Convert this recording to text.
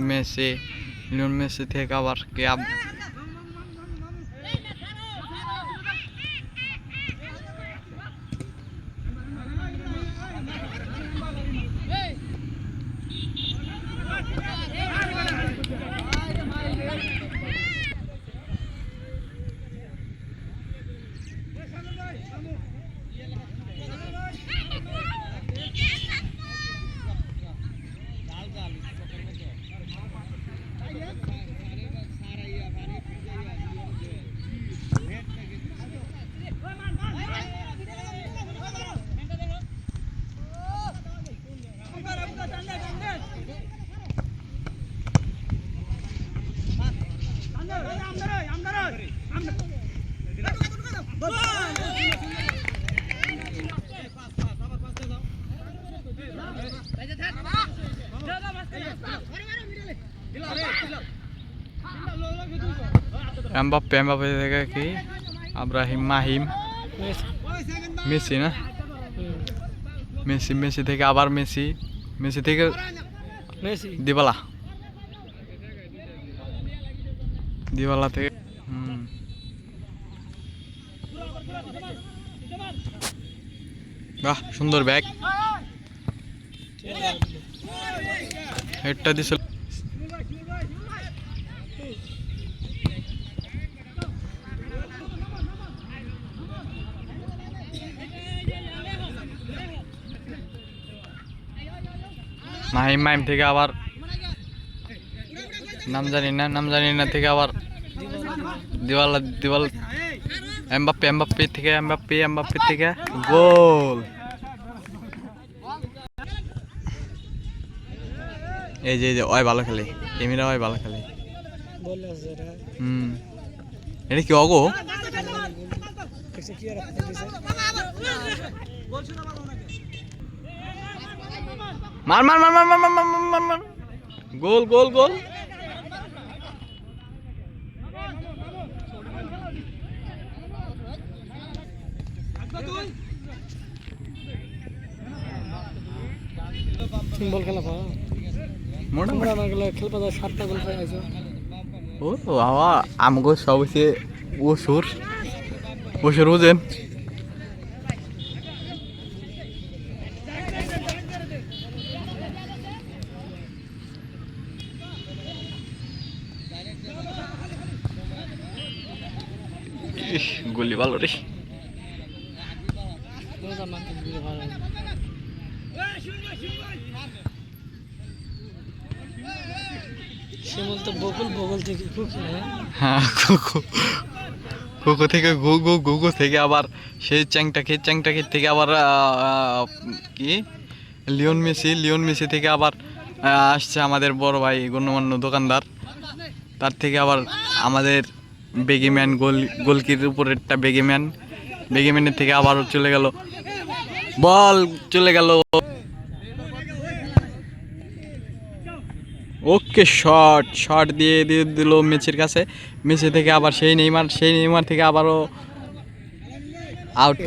Messi Lionel Messi থেকে আবার কে Mbappe থেকে কি আব্রাহিম মাহিম মেসি না মেসি থেকে আবার মেসি থেকে দিবালা থেকে বাহ সুন্দর ব্যাগ হেডটা দিছিল মাহিম থেকে আবার নাম জানি না থেকে আবার দিওয়ালা এমবাপ্পে থেকে গোল। এই যে ওই ভালো খেলে এমিরা ওই ভালো খেলে এটা কি অগো মার গোল বল খেলা পাওয়া খেলপা 7টা গোল পাই আছো ও বাবা আমগো সবচেয়ে ওসুর বুঝেন গুলি ভালো রে শিমুল তো বকুল থেকে হ্যাঁ কুকু থেকে গুগু থেকে আবার সেই চ্যাংটা থেকে আবার কি লিওন মেসি থেকে আবার আসছে আমাদের বড় ভাই গণ্যমান্য দোকানদার তার থেকে আবার আমাদের বেগিম্যান গোলকির উপরেরটা বেগিম্যানের থেকে আবার চলে গেল বল চলে গেল ওকে শট দিয়ে দিল মেসির কাছে মেসি থেকে আবার সেই নেইমার থেকে আবারও আউট।